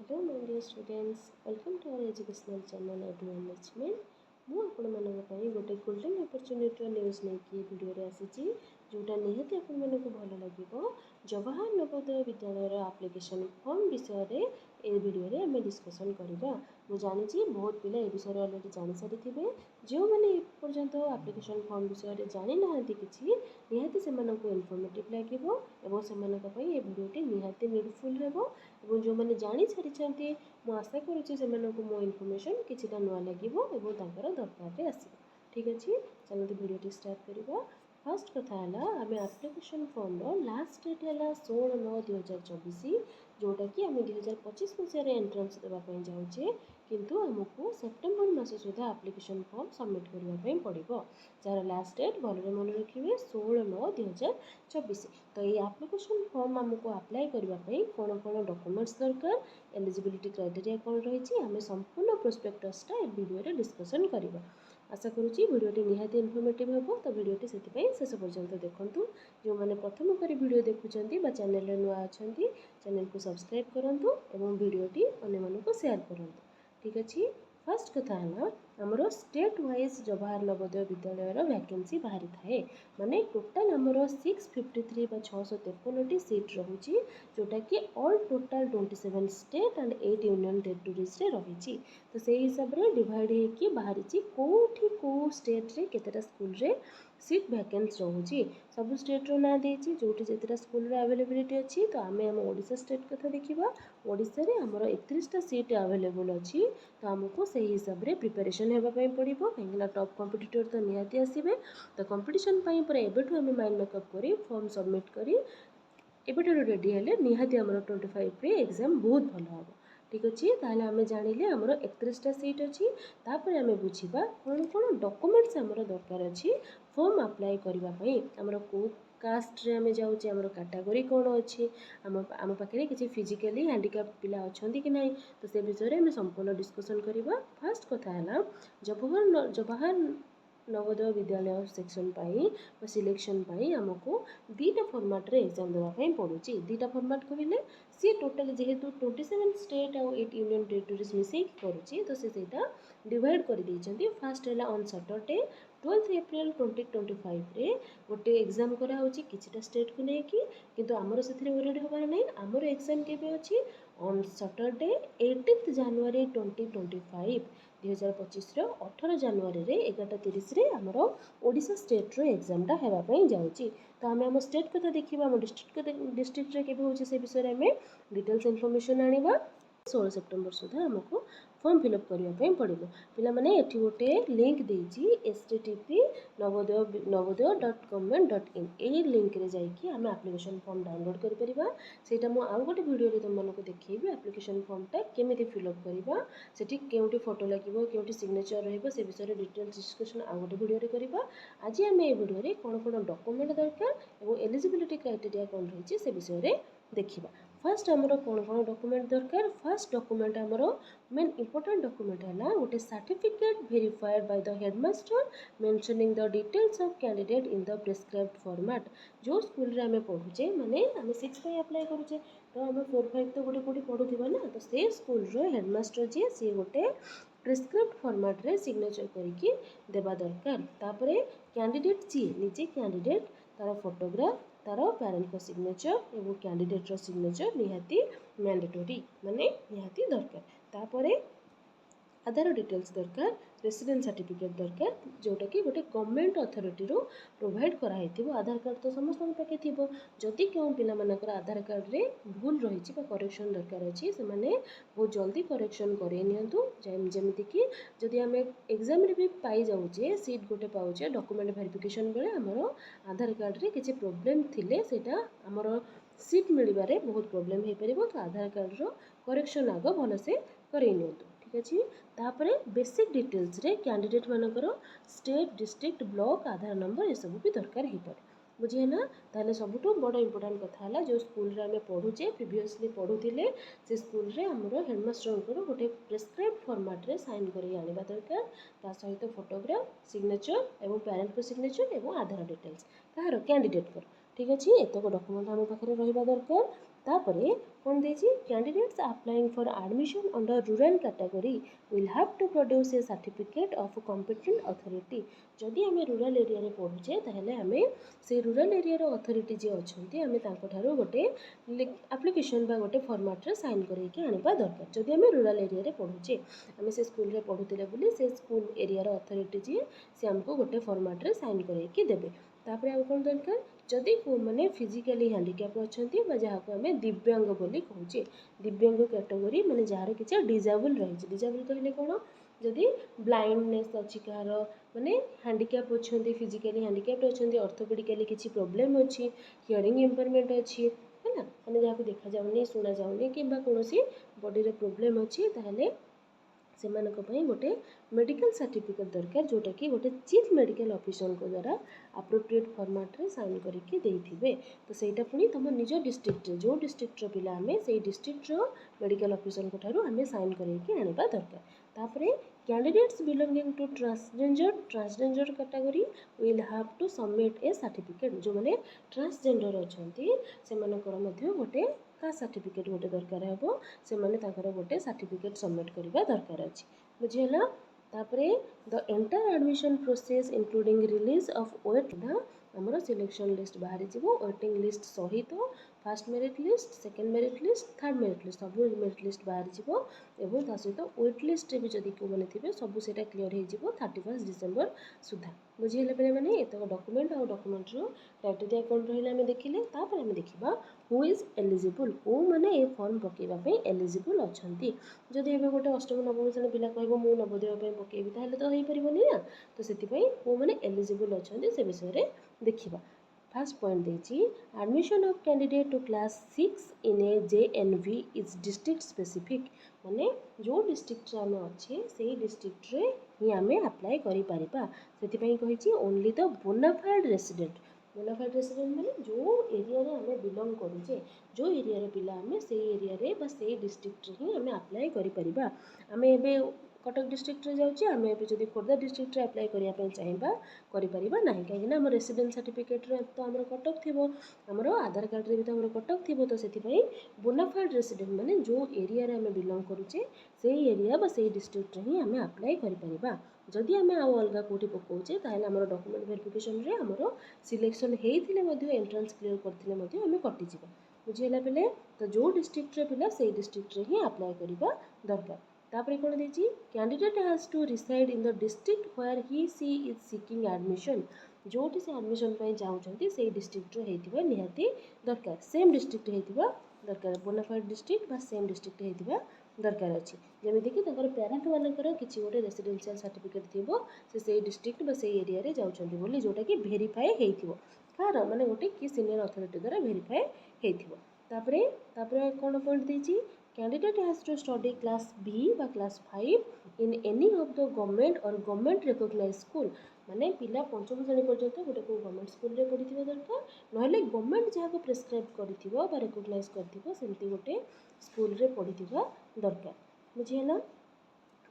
Hello my dear students, welcome to our educational channel Edu Management. ମୁଁ ଆପଣମାନଙ୍କ ପାଇଁ ଗୋଟେ ଗୋଲ୍ଡେନ୍ ଅପରଚ୍ୟୁନିଟିର ନ୍ୟୁଜ୍ ନେଇକି ଭିଡ଼ିଓରେ ଆସିଛି ଯେଉଁଟା ନିହାତି ଆପଣମାନଙ୍କୁ ଭଲ ଲାଗିବ। ଜବାହର ନବୋଦୟ ବିଦ୍ୟାଳୟର ଆପ୍ଲିକେସନ୍ ଫର୍ମ ବିଷୟରେ ଏ ଭିଡ଼ିଓରେ ଆମେ ଡିସ୍କସନ୍ କରିବା। ମୁଁ ଜାଣିଛି ବହୁତ ପିଲା ଏ ବିଷୟରେ ଅଲରେଡ଼ି ଜାଣିସାରିଥିବେ। ଯେଉଁମାନେ ଏପର୍ଯ୍ୟନ୍ତ ଆପ୍ଲିକେସନ୍ ଫର୍ମ ବିଷୟରେ ଜାଣିନାହାନ୍ତି କିଛି, ନିହାତି ସେମାନଙ୍କୁ ଇନଫର୍ମେଟିଭ୍ ଲାଗିବ ଏବଂ ସେମାନଙ୍କ ପାଇଁ ଏ ଭିଡ଼ିଓଟି ନିହାତି ନିଡ଼ଫୁଲ୍ ହେବ। ଏବଂ ଯେଉଁମାନେ ଜାଣିସାରିଛନ୍ତି ମୁଁ ଆଶା କରୁଛି ସେମାନଙ୍କୁ ମୋ ଇନଫର୍ମେସନ୍ କିଛିଟା ନୂଆ ଲାଗିବ ଏବଂ ତାଙ୍କର ଦରକାରରେ ଆସିବ। ଠିକ୍ ଅଛି, ଚାଲନ୍ତୁ ଭିଡ଼ିଓଟି ଷ୍ଟାର୍ଟ କରିବା। ଫାର୍ଷ୍ଟ କଥା ହେଲା ଆମେ ଆପ୍ଲିକେସନ୍ ଫର୍ମର ଲାଷ୍ଟ ଡେଟ୍ ହେଲା 16/9/2024, ଯେଉଁଟାକି ଆମେ 2025 ମସିହାରେ ଏଣ୍ଟ୍ରାନ୍ସ ଦେବା ପାଇଁ ଯାଉଛେ, କିନ୍ତୁ ଆମକୁ ସେପ୍ଟେମ୍ବର ମାସ ସୁଦ୍ଧା ଆପ୍ଲିକେସନ୍ ଫର୍ମ ସବମିଟ୍ କରିବା ପାଇଁ ପଡ଼ିବ, ଯାହାର ଲାଷ୍ଟ ଡେଟ୍ ଭଲରେ ମନେ ରଖିବେ 16/9/2024। ତ ଏଇ ଆପ୍ଲିକେସନ୍ ଫର୍ମ ଆମକୁ ଆପ୍ଲାଏ କରିବା ପାଇଁ କ'ଣ କ'ଣ ଡକୁମେଣ୍ଟସ୍ ଦରକାର, ଏଲିଜିବିଲିଟି କ୍ରାଇଟେରିଆ କ'ଣ ରହିଛି, ଆମେ ସମ୍ପୂର୍ଣ୍ଣ ପ୍ରୋସ୍ପେକ୍ଟସଟା ଏ ଭିଡ଼ିଓରେ ଡିସ୍କସନ୍ କରିବା। ଆଶା କରୁଛି ଭିଡ଼ିଓଟି ନିହାତି ଇନଫର୍ମେଟିଭ୍ ହେବ, ତ ଭିଡ଼ିଓଟି ସେଥିପାଇଁ ଶେଷ ପର୍ଯ୍ୟନ୍ତ ଦେଖନ୍ତୁ। ଯେଉଁମାନେ ପ୍ରଥମ କରି ଭିଡ଼ିଓ ଦେଖୁଛନ୍ତି ବା ଚ୍ୟାନେଲରେ ନୂଆ ଅଛନ୍ତି, ଚ୍ୟାନେଲକୁ ସବସ୍କ୍ରାଇବ୍ କରନ୍ତୁ ଏବଂ ଭିଡ଼ିଓଟି ଅନ୍ୟମାନଙ୍କୁ ସେୟାର କରନ୍ତୁ। ଠିକ୍ ଅଛି, ଫାର୍ଷ୍ଟ କଥା ହେଲା ଆମର ଷ୍ଟେଟ୍ ୱାଇଜ୍ ଜବାହର ନବୋଦୟ ବିଦ୍ୟାଳୟର ଭ୍ୟାକେନ୍ସି ବାହାରିଥାଏ। ମାନେ ଟୋଟାଲ୍ ଆମର 653 ବା 653ଟି ସିଟ୍ ରହୁଛି, ଯେଉଁଟାକି all total 27 state and 8 union ଟେରିଟୋରିଜ୍ରେ ରହିଛି। ତ ସେଇ ହିସାବରେ ଡିଭାଇଡ଼ ହେଇକି ବାହାରିଛି କେଉଁଠି କେଉଁ ଷ୍ଟେଟ୍ରେ କେତେଟା ସ୍କୁଲରେ ସିଟ୍ ଭ୍ୟାକେନ୍ସି ରହୁଛି। ସବୁ ଷ୍ଟେଟ୍ର ନାଁ ଦେଇଛି, ଯେଉଁଠି ଯେତେଟା ସ୍କୁଲର ଆଭେଲେବିଲିଟି ଅଛି। ତ ଆମେ ଆମ ଓଡ଼ିଶା ଷ୍ଟେଟ୍ କଥା ଦେଖିବା। ଓଡ଼ିଶାରେ ଆମର 31ଟା ସିଟ୍ ଆଭେଲେବୁଲ୍ ଅଛି। ତ ଆମକୁ ସେଇ ହିସାବରେ ପ୍ରିପାରେସନ୍ ହେବା ପାଇଁ ପଡ଼ିବ, କାହିଁକିନା ଟପ୍ କମ୍ପିଟିଟର୍ ତ ନିହାତି ଆସିବେ। ତ କମ୍ପିଟିସନ୍ ପାଇଁ ପୁରା ଏବେଠୁ ଆମେ ମାଇଣ୍ଡ ମେକଅପ୍ କରି ଫର୍ମ ସବମିଟ୍ କରି ଏବେଠାରୁ ରେଡ଼ି ହେଲେ ନିହାତି ଆମର 25ରେ ଏକ୍ଜାମ୍ ବହୁତ ଭଲ ହେବ। ଠିକ୍ ଅଛି, ତାହେଲେ ଆମେ ଜାଣିଲେ ଆମର 31ଟା ସିଟ୍ ଅଛି। ତାପରେ ଆମେ ବୁଝିବା କ'ଣ କ'ଣ ଡକୁମେଣ୍ଟସ୍ ଆମର ଦରକାର ଅଛି ଫର୍ମ ଆପ୍ଲାଏ କରିବା ପାଇଁ। ଆମର କେଉଁ କାଷ୍ଟରେ ଆମେ ଯାଉଛେ, ଆମର କାଟାଗୋରୀ କ'ଣ ଅଛି, ଆମ ପାଖରେ କିଛି ଫିଜିକାଲି ହ୍ୟାଣ୍ଡିକ୍ୟାପ୍ଟ ପିଲା ଅଛନ୍ତି କି ନାହିଁ, ତ ସେ ବିଷୟରେ ଆମେ ସମ୍ପୂର୍ଣ୍ଣ ଡିସ୍କସନ୍ କରିବା। ଫାର୍ଷ୍ଟ କଥା ହେଲା ଜବାହର ନବୋଦୟ ବିଦ୍ୟାଳୟ ସେକ୍ସନ୍ ପାଇଁ ବା ସିଲେକ୍ସନ୍ ପାଇଁ ଆମକୁ ଦୁଇଟା ଫର୍ମାଟ୍ରେ ଏକ୍ଜାମ୍ ଦେବା ପାଇଁ ପଡ଼ୁଛି। ଦୁଇଟା ଫର୍ମାଟ୍ କହିଲେ ସିଏ ଟୋଟାଲି ଯେହେତୁ 27 ଷ୍ଟେଟ୍ ଆଉ 8 ୟୁନିୟନ୍ ଟେରିଟୋରିଜ୍ ମିଶେଇକି କରୁଛି, ତ ସେ ସେଇଟା ଡିଭାଇଡ଼ କରିଦେଇଛନ୍ତି। ଫାର୍ଷ୍ଟ ହେଲା ଅନ୍ ସଟର୍ଡେ 12 ଏପ୍ରିଲ 2025ରେ ଗୋଟେ ଏକ୍ଜାମ୍ କରାହେଉଛି କିଛିଟା ଷ୍ଟେଟ୍କୁ ନେଇକି, କିନ୍ତୁ ଆମର ସେଥିରେ ଓରିଏଣ୍ଟ ହେବାର ନାହିଁ। ଆମର ଏକ୍ଜାମ୍ କେବେ ଅଛି, ଅନ୍ ସଟର୍ଡେ 18 ଜାନୁଆରୀ 2025, 2025ର 18 ଜାନୁଆରୀରେ 11:30ରେ ଆମର ଓଡ଼ିଶା ଷ୍ଟେଟ୍ର ଏକ୍ଜାମ୍ଟା ହେବା ପାଇଁ ଯାଉଛି। ତ ଆମେ ଆମ ଷ୍ଟେଟ୍ କଥା ଦେଖିବା, ଆମ ଡିଷ୍ଟ୍ରିକ୍ଟରେ କେବେ ହେଉଛି ସେ ବିଷୟରେ ଆମେ ଡିଟେଲ୍ସ ଇନଫର୍ମେସନ୍ ଆଣିବା। 16 ସେପ୍ଟେମ୍ବର ସୁଦ୍ଧା ଆମକୁ ଫର୍ମ ଫିଲ୍ଅପ୍ କରିବା ପାଇଁ ପଡ଼ିବ। ପିଲାମାନେ ଏଠି ଗୋଟେ ଲିଙ୍କ୍ ଦେଇଛି http://navodaya.government.in, ଏହି ଲିଙ୍କ୍ରେ ଯାଇକି ଆମେ ଆପ୍ଲିକେସନ୍ ଫର୍ମ ଡାଉନଲୋଡ଼୍ କରିପାରିବା। ସେଇଟା ମୁଁ ଆଉ ଗୋଟେ ଭିଡ଼ିଓରେ ତୁମମାନଙ୍କୁ ଦେଖେଇବି ଆପ୍ଲିକେସନ୍ ଫର୍ମଟା କେମିତି ଫିଲ୍ଅପ୍ କରିବା, ସେଠି କେଉଁଠି ଫଟୋ ଲାଗିବ, କେଉଁଠି ସିଗ୍ନେଚର୍ ରହିବ, ସେ ବିଷୟରେ ଡିଟେଲ୍ସ ଡିସ୍କସନ୍ ଆଉ ଗୋଟେ ଭିଡ଼ିଓରେ କରିବା। ଆଜି ଆମେ ଏ ଭିଡ଼ିଓରେ କ'ଣ କ'ଣ ଡକୁମେଣ୍ଟ ଦରକାର ଏବଂ ଏଲିଜିବିଲିଟି କ୍ରାଇଟେରିଆ କ'ଣ ରହିଛି ସେ ବିଷୟରେ ଦେଖିବା। ଫାର୍ଷ୍ଟ ଆମର କ'ଣ କ'ଣ ଡକୁମେଣ୍ଟ ଦରକାର। ଫାର୍ଷ୍ଟ ଡକୁମେଣ୍ଟ ଆମର ମେନ୍ ଇମ୍ପୋର୍ଟାଣ୍ଟ ଡକୁମେଣ୍ଟ ହେଲା ଗୋଟେ certificate verified by the headmaster mentioning the details of candidate in the prescribed format. ଯେଉଁ ସ୍କୁଲରେ ଆମେ ପଢ଼ୁଛେ, ମାନେ ଆମେ 6 ପାଇଁ ଆପ୍ଲାଏ କରୁଛେ, ତ ଆମେ 4, 5 ତ ଗୋଟେ କେଉଁଠି ପଢ଼ୁଥିବା ନା, ତ ସେ ସ୍କୁଲର ହେଡ଼ମାଷ୍ଟର ଯିଏ, ସିଏ ଗୋଟେ ପ୍ରେସ୍କ୍ରାଇବ୍ଡ ଫର୍ମାଟ୍ରେ ସିଗ୍ନେଚର୍ କରିକି ଦେବା ଦରକାର। ତାପରେ କ୍ୟାଣ୍ଡିଡେଟ୍ ଯିଏ ନିଜେ କ୍ୟାଣ୍ଡିଡେଟ୍, ତା'ର ଫଟୋଗ୍ରାଫ, ତା'ର ପ୍ୟାରେଣ୍ଟଙ୍କ ସିଗ୍ନେଚର୍ ଏବଂ କ୍ୟାଣ୍ଡିଡେଟ୍ର ସିଗ୍ନେଚର୍ ନିହାତି ମ୍ୟାଣ୍ଡେଟୋରୀ, ମାନେ ନିହାତି ଦରକାର। ତାପରେ ଆଧାର ଡିଟେଲ୍ସ ଦରକାର, ରେସିଡେନ୍ସ ସାର୍ଟିଫିକେଟ୍ ଦରକାର, ଯେଉଁଟାକି ଗୋଟେ ଗଭର୍ଣ୍ଣମେଣ୍ଟ ଅଥରିଟିରୁ ପ୍ରୋଭାଇଡ଼ କରାହେଇଥିବ। ଆଧାର କାର୍ଡ଼ ତ ସମସ୍ତଙ୍କ ପାଖେ ଥିବ। ଯଦି କେଉଁ ପିଲାମାନଙ୍କର ଆଧାର କାର୍ଡ଼ରେ ଭୁଲ ରହିଛି ବା କରେକ୍ସନ୍ ଦରକାର ଅଛି, ସେମାନେ ବହୁତ ଜଲ୍ଦି କରେକ୍ସନ୍ କରେଇ ନିଅନ୍ତୁ। ଯେମିତିକି ଯଦି ଆମେ ଏକ୍ଜାମ୍ରେ ବି ପାଇଯାଉଛେ, ସିଟ୍ ଗୋଟେ ପାଉଛେ, ଡକୁମେଣ୍ଟ ଭେରିଫିକେସନ୍ ବେଳେ ଆମର ଆଧାର କାର୍ଡ଼ରେ କିଛି ପ୍ରୋବ୍ଲେମ୍ ଥିଲେ ସେଇଟା ଆମର ସିଟ୍ ମିଳିବାରେ ବହୁତ ପ୍ରୋବ୍ଲେମ୍ ହେଇପାରିବ। ତ ଆଧାର କାର୍ଡ଼ର କରେକ୍ସନ୍ ଆଗ ଭଲସେ କରେଇ ନିଅନ୍ତୁ। ଠିକ୍ ଅଛି, ତାପରେ ବେସିକ୍ ଡିଟେଲ୍ସରେ କ୍ୟାଣ୍ଡିଡେଟ୍ ମାନଙ୍କର ଷ୍ଟେଟ୍, ଡିଷ୍ଟ୍ରିକ୍ଟ, ବ୍ଲକ, ଆଧାର ନମ୍ବର ଏସବୁ ବି ଦରକାର ହେଇପାରେ। ବୁଝିହେଲା? ତାହେଲେ ସବୁଠୁ ବଡ଼ ଇମ୍ପୋର୍ଟାଣ୍ଟ କଥା ହେଲା ଯେଉଁ ସ୍କୁଲରେ ଆମେ ପଢ଼ୁଛେ, ପ୍ରିଭିୟସଲି ପଢ଼ୁଥିଲେ, ସେ ସ୍କୁଲରେ ଆମର ହେଡ଼ମାଷ୍ଟରଙ୍କର ଗୋଟେ ପ୍ରେସ୍କ୍ରାଇବ୍ଡ ଫର୍ମାଟ୍ରେ ସାଇନ୍ କରି ଆଣିବା ଦରକାର। ତା ସହିତ ଫଟୋଗ୍ରାଫ, ସିଗ୍ନେଚର୍ ଏବଂ ପ୍ୟାରେଣ୍ଟଙ୍କ ସିଗ୍ନେଚର୍ ଏବଂ ଆଧାର ଡିଟେଲ୍ସ କାହାର, କ୍ୟାଣ୍ଡିଡେଟ୍ଙ୍କର। ଠିକ୍ ଅଛି, ଏତକ ଡକୁମେଣ୍ଟ ଆମ ପାଖରେ ରହିବା ଦରକାର। तापरे कौन देछि candidates applying for admission under rural category will have to produce a certificate of competent authority. जदि आम रूरल एरिया रे पढ़ुचे ताहले आमे से रूरल एरिया रो अथॉरिटी जे अछंती आमे तांको ठारो गोटे एप्लिकेशन बा गोटे फॉर्मेट रे साइन करैके आनिबा दरकार। जदि आमे रूरल एरिया रे पढ़ुचे आमे से स्कूल रे पढ़ुतिले बोली से स्कूल एरिया रो अथॉरिटी जे से हमको गोटे फॉर्मेट रे साइन करैके देबे। तापरे आ कोन दरकार जदि मैंने फिजिकली हैंडिकैप अच्छा जहाँ को आम दिव्यांग बोली कहूचे दिव्यांग कैटेगरी माने जार किसी डिजेबल रही डिजेबल कहले कौन जदि ब्लाइंडनेस अच्छी कहार माने हैंडिकैप अच्छा फिजिकली हैंडिकैप्ड अच्छा ऑर्थोपेडिकली किसी प्रोब्लेम अच्छी हियरिंग इंपरमेंट अच्छी है ना मैंने जहाँ को देखा जाऊनी शुणा जाऊनी कि कौन बॉडी रे प्रोब्लेम अच्छी ताहले से गोटे मेडिकल सर्टिफिकेट दरकार जोटा कि गोटे चीफ मेडिकल ऑफिसर को द्वारा अप्रोप्रिएट फॉर्मेट रे साइन करके देइथिबे। तो सेटा पुनी तुम निज डिस्ट्रिक्ट जो डिस्ट्रिक्ट रो पिला हमें से डिस्ट्रिक्ट रो मेडिकल ऑफिसर को ठारू हमें साइन करके आनिबा दरकार। तापरे candidates belonging to transgender category will have to submit a certificate जो माने ट्रांसजेंडर अछंती से मानकर मध्य गोटे का सर्टिफिकेट गोटे दरकार हे से माने ताकर गोटे सर्टिफिकेट सबमिट करबा दरकार अछि बुझियला। तापरे the entire admission process including release of wait the हमरो सिलेक्शन लिस्ट बाहरी जीवो वेटिंग लिस्ट सहित first merit list second merit list third merit list सब मेरिट लिस्ट बाहरी जीवो एवं ता सहित वेट लिस्ट रे भी जदी को माने थिबे सब सेटा क्लियर हे जीवो 31 डिसेंबर सुधा बुझियले पे माने एतक डॉक्यूमेंट आ डॉक्यूमेंट रो क्राइटेरिया कोन रहिला हमें देखिले। तापर हमें देखिबा हु इज एलिजिबल को माने ए फॉर्म पकेबा पे एलिजिबल अछंती जदि एबे गोटे अष्टम नवम श्रेणी पिला कहबो मु नवोदय पे पकेबी ताहले तो हेई परिबोनी ना तो सेति पई को माने एलिजिबल अछंती से विषय रे देखिबा। फर्स्ट पॉइंट देछि admission of candidate to class 6 in a JNV is district specific माने जो डिस्ट्रिक्ट रे हमें अच्छे से डिस्ट्रिक्ट रे ही हमें अप्लाई करि परिबा सेति पई कहिछि only the bonafide resident bonafide resident माने जो एरिया रे हमें बिलोंग करूचे जो एरिया रे पिला हमें से एरिया रे बा से डिस्ट्रिक्ट रे ही हमें अप्लाई करि परिबा। हमें एबे कटक डिस्ट्रिक्ट रे जाउची हमें एबे जदी खोर्धा डिस्ट्रिक्ट रे अप्लाई करिया पे चाहिबा करि परिबा नाही काहे ना हमर रेसिडेंट सर्टिफिकेट रे तो हमर कटक थिबो हमर आधार कार्ड रे भी तो हमर कटक थिबो तो सेति पई बोनाफाइड रेसिडेंट माने जो एरिया रे हमें बिलोंग करूचे सेही एरिया बा सेही डिस्ट्रिक्ट रे ही हमें अप्लाई करि परिबा। जदि हमें आउ अलगा कोठी पकाउचे ताहले हमर डॉक्यूमेंट वेरिफिकेशन रे हमर सिलेक्शन हेइथिले मध्ये एंट्रेंस क्लियर करथिले मध्ये हमें कटि जिवो बुझियला बेले तो जो डिस्ट्रिक्ट रे पिला सेही डिस्ट्रिक्ट रे ही अप्लाई करिबा दरकार। तापरे कोन देछि candidate has to reside in the district where he she is seeking admission जोटी से एडमिशन पई जाउछंती सेही डिस्ट्रिक्ट रे हेतिबा निहाती दरकार सेम डिस्ट्रिक्ट हेतिबा दरकार बोनाफाइड डिस्ट्रिक्ट बा सेम डिस्ट्रिक्ट हेतिबा दरकार अछि जेमिति कि तकर पेरेंट मानकर किछि गोटे रेसिडेंशियल सर्टिफिकेट थिबो से सेही डिस्ट्रिक्ट बा सेही एरिया रे जाउछंती बोली जोटा कि वेरीफाई हेइथिबो कार माने गोटे कि सीनियर अथॉरिटी द्वारा वेरीफाई हेइथिबो। तापरे कोन पॉइंट देछि candidate has to study class B বা class 5 in any of the government or government recognized school माने पिला पंचम श्रेणी पर्यंत गोटे को गवर्नमेंट स्कूल रे पढ़िथिबा दरकार नहले गवर्नमेंट जहाँ को प्रेस्क्राइब करथिबो बा रिकॉग्नाइज करथिबो सेमती गोटे स्कूल रे पढ़िथिबा दरकार बुझियला।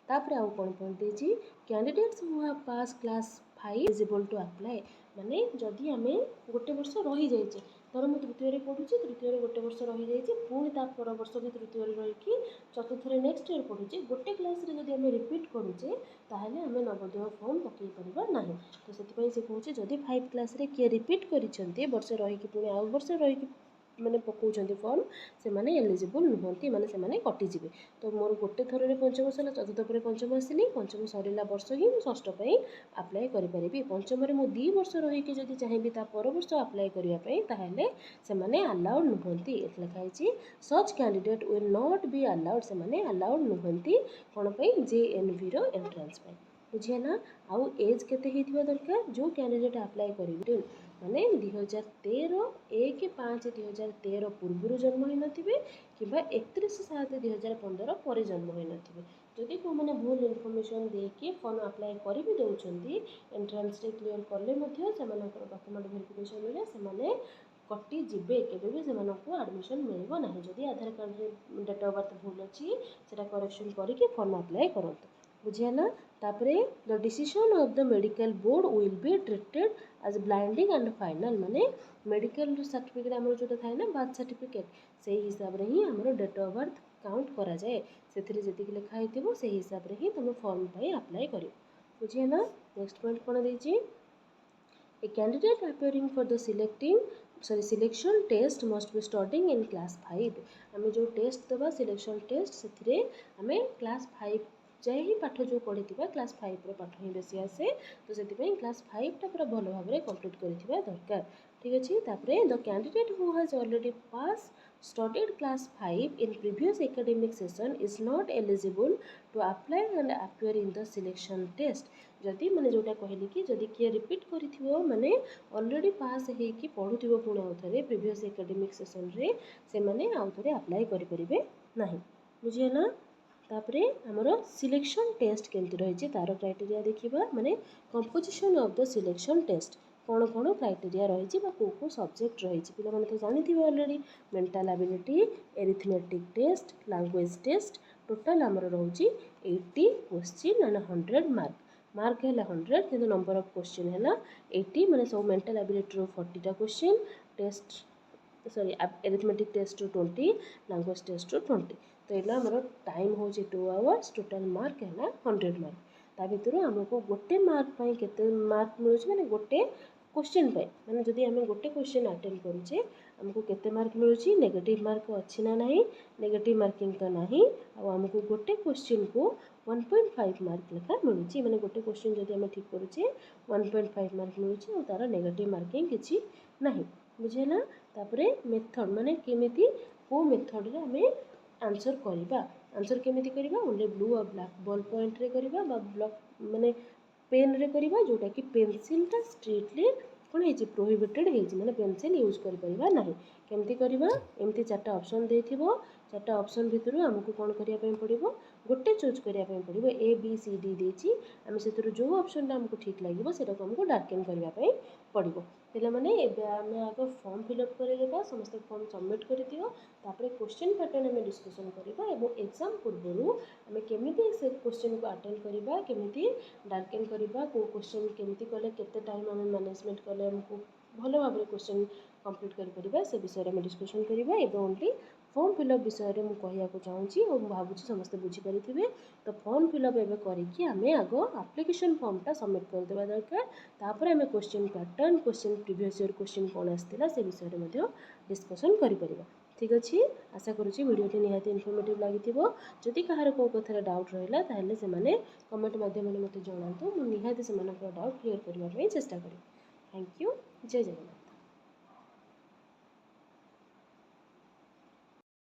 तापर आउ कोन पॉइंट देछि candidates who have pass class 5 eligible to apply माने जदि हमें गोटे वर्ष रही जाइछे धर मु तृतीय पढ़ुची तृतीय गोटे वर्ष रही जाइए पुणी ता पर वर्ष भी तृतीय रही चतुर्थ नेक्स्ट ईयर पढ़ुचे गोटे क्लास रे जदि हमें रिपीट करूचे ताहले हमें नवोदय फॉर्म पकई परिबा नाही तो सेति से कहूचे जदि 5 क्लास रे किए रिपीट करिसेंती वर्ष रही कि पुणी आउ वर्ष रही कि माने पकाउछंती फॉर्म से माने एलिजिबल नुहंती माने से माने कटि जिवे तो मोर गोटे थर रे पंचम सरला चतुर्थ पर पंचम आसिली पंचम सरिला वर्ष ही षष्ठ पई अप्लाई करि परिबी पंचम रे मु 2 वर्ष रही कि जदि चाहिबी ता पर वर्ष अप्लाई करिया पई ताहले से माने अलाउड नुहंती एत लिखा है सच candidate will not be allowed से माने अलाउड नुहंती कोन पई जेएनवी रो एंट्रेंस पई बुझिया ना। आउ एज केते हेथिबा दरकार जो कैंडिडेट अप्लाई करिबे माने 2013 1/5/2013 पूर्व जन्म होई नथिबे किबा 31/7/2015 पर जन्म होई नथिबे जदि को माने भूल इनफॉरमेशन देके फॉर्म अप्लाई करि भी दउछंती एंट्रेंस रे क्लियर करले मध्ये से मानकर डॉक्यूमेंट वेरिफिकेशन रे से माने कटि जिबे केबे भी से मानको एडमिशन मिलबो नाही जदि आधार कार्ड रे डेट ऑफ बर्थ भूल अछि सेटा करेक्शन करिके फॉर्म अप्लाई करंतु बुझिया ना। तापरे the decision of the medical board will be treated as binding and final माने मेडिकल सर्टिफिकेट हमर जो थाए ना बर्थ सर्टिफिकेट से हिसाब रे ही हमरो डेट ऑफ बर्थ काउंट करा जाए से जति लिखा हेतिबो से हिसाब रे ही तुम फॉर्म पे अप्लाई करियो बुझी ना। नेक्स्ट पॉइंट कोन देछि A candidate appearing for the selection test must be studying in class 5 आमे जो टेस्ट दबा सिलेक्शन टेस्ट से आमे क्लास 5 जाए ही पाठ जो पढ़ी क्लास 5 रे पाठ ही बेसी आसे तो से क्लास 5 टा पूरा भल भाव में कंप्लीट करिथिबा दरकार ठीक अछि। तापरे the candidate who has already pass studied class 5 in previous academic session is not eligible to apply and appear in the selection test जदि माने जोटा कहली कि जदि किए रिपीट करिथिबो माने ऑलरेडी पास हे कि पढुथिबो पुणी आउथरे प्रीवियस एकेडमिक सेशन रे से माने आउथरे अप्लाई करि परिबे नाही बुझिए ना। तापरे हमरो सिलेक्शन टेस्ट केमति रहिछि तार क्राइटेरिया देखिबा माने composition of the selection test कौन कौन क्राइटेरिया रही को सब्जेक्ट रही पिला माने तो जानी थी already mental ability arithmetic test language test total आमर रोची 80 क्वेश्चन एंड 100 मार्क है 100 किंतु नंबर ऑफ क्वेश्चन है 80 माने सब मेंटल एबिलिटी रो 40 टा question test sorry arithmetic test रो 20 लैंग्वेज टेस्ट रो 20 तो एला हमर टाइम हो 2 आवर्स टोटल मार्क है 100 मार्क ता भितर हमको गोटे मार्क पाई केते मार्क मिलुछ माने गोटे क्वेश्चन पे माने जदि आम गोटे क्वेश्चन अटेंड करूचे आमको केते मार्क मिलुची नेगेटिव मार्क अच्छी ना नहीं नेगेटिव मार्किंग तो नहीं आमको गोटे क्वेश्चन को 1.5 मार्क लेखा मिलुची माने गोटे क्वेश्चन जदि आम ठीक करूचे 1.5 मार्क मिलुची और तार नेगेटिव मार्किंग किछि नहीं बुझेला। तापरे मेथड माने केमिति को मेथड रे आमे आंसर करिबा आंसर केमिति करिबा ओनली ब्लू और ब्लैक बॉल पॉइंट रे करिबा बा ब्लॉक माने पेन रे करिबा जोटा कि पेंसिल टा स्ट्रेटली कोन हे प्रोहिबिटेड हे माने पेंसिल यूज करि परिबा नाही केमती करिबा एमती चारटा ऑप्शन देथिबो चारटा ऑप्शन भितरु हमकु कोन करिया पय पड़िबो गोटे चूज करिया पय पड़िबो ए बी सी डी देछि हम सेतरु जो ऑप्शन टा हमकु ठीक लागिबो सेटा को हमकु डार्केन करिया पय पड़िबो तेला माने एबे आमे आगो फॉर्म फिलअप करि देबा समस्त फॉर्म सबमिट करि दियो तापरे क्वेश्चन पैटर्न हमें डिस्कशन करिबा एबो एग्जाम पूर्वरु हमें केमिति से क्वेश्चन को अटेंड करिबा केमिति डार्केन करिबा को क्वेश्चन केमिति कले केते टाइम हमें मैनेजमेंट कले हमकु भलो भाबरे क्वेश्चन कंप्लीट करि परिबा से विषय में डिस्कशन करिबा एबे ओनली फॉर्म फिलअप विषय रे मु कहिया को चाहूची और मु भाबुची समस्त बुझी परिथिबे तो फॉर्म फिलअप एबे करिकि हमें आगो एप्लिकेशन फॉर्म टा सबमिट कर देबा दरकार तापर हमें question pattern question previous year question कोन आस्तिला से विषय रे मध्ये डिस्कशन करि परिबा ठीक अछि। आशा करूची वीडियो निहाती इनफॉर्मेटिव लागिथिबो जदि कहार को कथरा डाउट रहिला ताहले से माने कमेंट माध्यम रे मते जणांतो मु निहाती से मानकर डाउट क्लियर करबा पई चेष्टा करी। थैंक यू जय जगन्नाथ।